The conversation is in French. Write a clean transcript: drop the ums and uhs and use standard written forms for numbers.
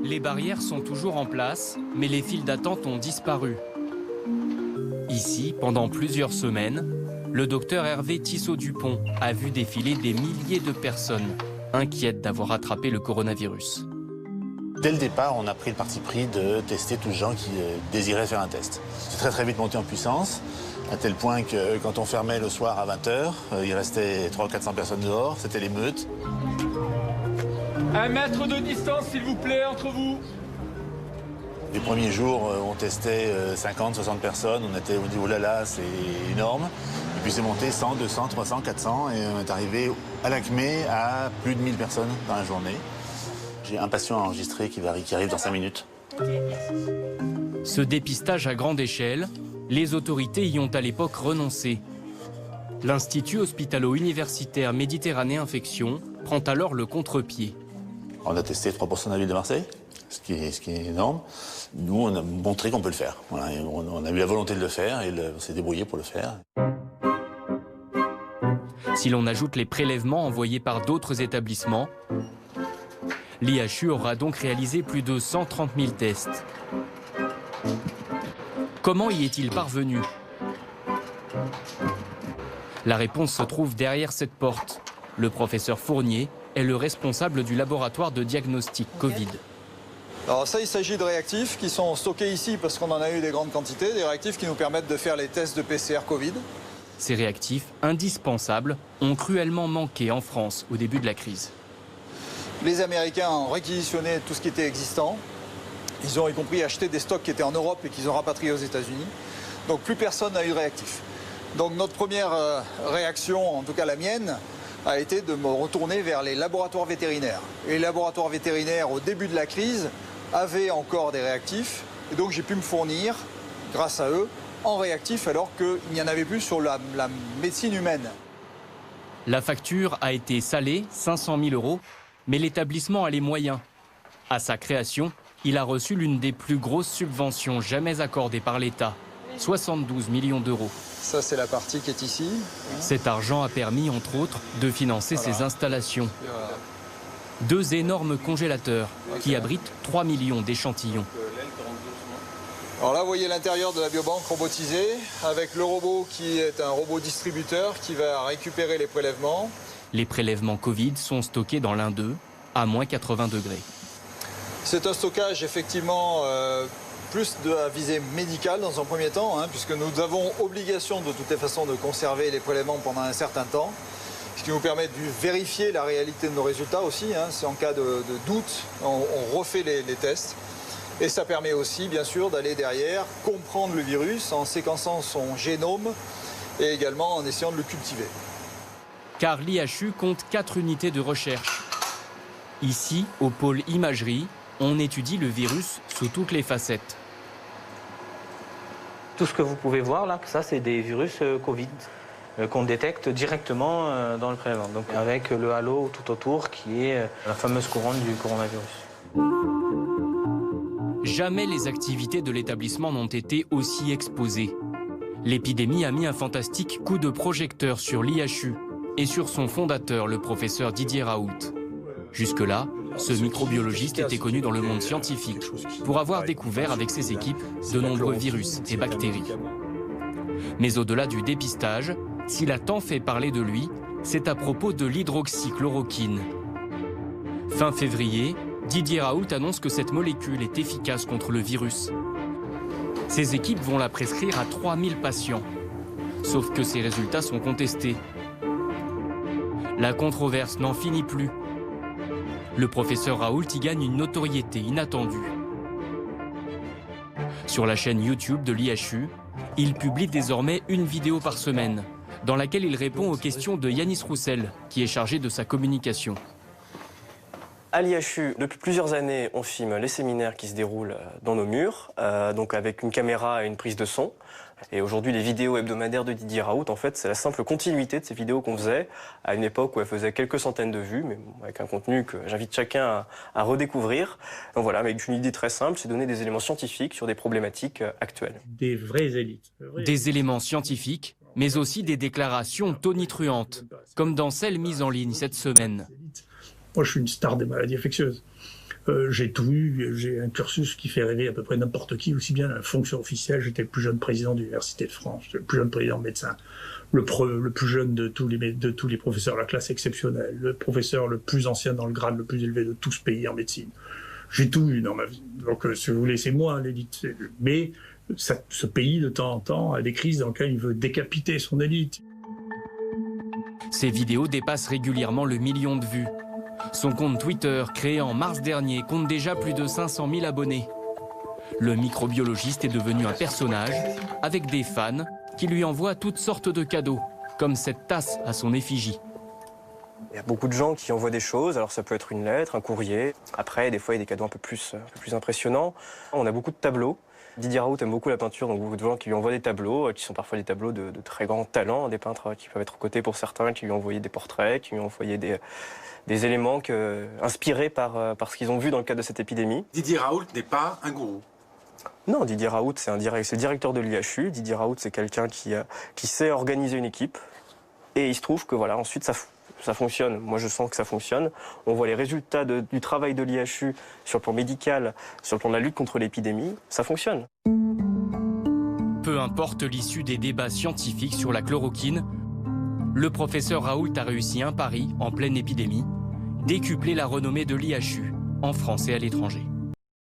Les barrières sont toujours en place, mais les files d'attente ont disparu. Ici, pendant plusieurs semaines, le docteur Hervé Tissot-Dupont a vu défiler des milliers de personnes inquiètes d'avoir attrapé le coronavirus. Dès le départ, on a pris le parti pris de tester tous les gens qui désiraient faire un test. C'est très vite monté en puissance, à tel point que quand on fermait le soir à 20h, il restait 300 ou 400 personnes dehors, c'était l'émeute. 1 mètre de distance, s'il vous plaît, entre vous. Les premiers jours, on testait 50, 60 personnes, on dit oh là là, c'est énorme. Et puis c'est monté 100, 200, 300, 400 et on est arrivé à l'Acmé à plus de 1000 personnes dans la journée. J'ai un patient enregistré qui arrive dans 5 minutes. Ce dépistage à grande échelle, les autorités y ont à l'époque renoncé. L'Institut hospitalo-universitaire Méditerranée Infection prend alors le contre-pied. On a testé 3% de la ville de Marseille, ce qui est énorme. Nous, on a montré qu'on peut le faire. Voilà, on a eu la volonté de le faire et on s'est débrouillé pour le faire. Si l'on ajoute les prélèvements envoyés par d'autres établissements, l'IHU aura donc réalisé plus de 130 000 tests. Comment y est-il parvenu? La réponse se trouve derrière cette porte. Le professeur Fournier est le responsable du laboratoire de diagnostic Covid. Alors ça, il s'agit de réactifs qui sont stockés ici parce qu'on en a eu des grandes quantités, des réactifs qui nous permettent de faire les tests de PCR Covid. Ces réactifs, indispensables, ont cruellement manqué en France au début de la crise. Les Américains ont réquisitionné tout ce qui était existant. Ils ont y compris acheté des stocks qui étaient en Europe et qu'ils ont rapatriés aux États-Unis. Donc plus personne n'a eu de réactifs. Donc notre première réaction, en tout cas la mienne, a été de me retourner vers les laboratoires vétérinaires. Et les laboratoires vétérinaires, au début de la crise, avaient encore des réactifs. Et donc j'ai pu me fournir, grâce à eux, en réactifs alors qu'il n'y en avait plus sur la médecine humaine. La facture a été salée, 500 000 €, mais l'établissement a les moyens. À sa création, il a reçu l'une des plus grosses subventions jamais accordées par l'État, 72 millions d'euros. Ça, c'est la partie qui est ici. Cet argent a permis, entre autres, de financer ces installations. 2 énormes congélateurs qui abritent 3 millions d'échantillons. Alors là, vous voyez l'intérieur de la biobanque robotisée, avec le robot qui est un robot distributeur qui va récupérer les prélèvements. Les prélèvements Covid sont stockés dans l'un d'eux, à moins 80 degrés. C'est un stockage effectivement plus à visée médicale dans un premier temps, puisque nous avons obligation de toutes les façons de conserver les prélèvements pendant un certain temps, ce qui nous permet de vérifier la réalité de nos résultats aussi. C'est en cas de doute, on refait les tests. Et ça permet aussi, bien sûr, d'aller derrière, comprendre le virus en séquençant son génome et également en essayant de le cultiver. Car l'IHU compte 4 unités de recherche. Ici, au pôle imagerie, on étudie le virus sous toutes les facettes. Tout ce que vous pouvez voir là, ça c'est des virus Covid qu'on détecte directement dans le prélèvement. Donc avec le halo tout autour qui est la fameuse couronne du coronavirus. Jamais les activités de l'établissement n'ont été aussi exposées. L'épidémie a mis un fantastique coup de projecteur sur l'IHU et sur son fondateur, le professeur Didier Raoult. Jusque-là, ce microbiologiste était connu dans le monde scientifique pour avoir découvert avec ses équipes de nombreux virus et bactéries. Mais au-delà du dépistage, s'il a tant fait parler de lui, c'est à propos de l'hydroxychloroquine. Fin février, Didier Raoult annonce que cette molécule est efficace contre le virus. Ses équipes vont la prescrire à 3000 patients. Sauf que ces résultats sont contestés. La controverse n'en finit plus. Le professeur Raoult y gagne une notoriété inattendue. Sur la chaîne YouTube de l'IHU, il publie désormais une vidéo par semaine, dans laquelle il répond aux questions de Yanis Roussel, qui est chargé de sa communication. À l'IHU, depuis plusieurs années, on filme les séminaires qui se déroulent dans nos murs, donc avec une caméra et une prise de son. Et aujourd'hui, les vidéos hebdomadaires de Didier Raoult, en fait, c'est la simple continuité de ces vidéos qu'on faisait à une époque où elles faisaient quelques centaines de vues, mais bon, avec un contenu que j'invite chacun à redécouvrir. Donc voilà, avec une idée très simple, c'est donner des éléments scientifiques sur des problématiques actuelles. Des vraies élites. Des éléments scientifiques, mais aussi des déclarations tonitruantes, comme dans celle mise en ligne cette semaine. Moi, je suis une star des maladies infectieuses. J'ai tout eu, j'ai un cursus qui fait rêver à peu près n'importe qui, aussi bien la fonction officielle. J'étais le plus jeune président de l'Université de France, j'étais le plus jeune président médecin, le plus jeune de tous les professeurs, la classe exceptionnelle, le professeur le plus ancien dans le grade le plus élevé de tout ce pays en médecine. J'ai tout eu dans ma vie. Donc, si vous voulez, c'est moi l'élite. Mais ce pays, de temps en temps, a des crises dans lesquelles il veut décapiter son élite. Ces vidéos dépassent régulièrement le million de vues. Son compte Twitter, créé en mars dernier, compte déjà plus de 500 000 abonnés. Le microbiologiste est devenu un personnage, avec des fans qui lui envoient toutes sortes de cadeaux, comme cette tasse à son effigie. Il y a beaucoup de gens qui envoient des choses, alors ça peut être une lettre, un courrier. Après, des fois, il y a des cadeaux un peu plus impressionnants. On a beaucoup de tableaux. Didier Raoult aime beaucoup la peinture, donc beaucoup de gens qui lui envoient des tableaux, qui sont parfois des tableaux de très grand talent, des peintres qui peuvent être aux côtés pour certains, qui lui ont envoyé des portraits, qui lui ont envoyé des éléments inspirés par ce qu'ils ont vu dans le cadre de cette épidémie. Didier Raoult n'est pas un gourou. Non, Didier Raoult, c'est le directeur de l'IHU. Didier Raoult, c'est quelqu'un qui sait organiser une équipe. Et il se trouve que voilà, ensuite ça fonctionne. Moi, je sens que ça fonctionne. On voit les résultats du travail de l'IHU sur le plan médical, sur le plan de la lutte contre l'épidémie. Ça fonctionne. Peu importe l'issue des débats scientifiques sur la chloroquine, le professeur Raoult a réussi un pari en pleine épidémie, décupler la renommée de l'IHU en France et à l'étranger.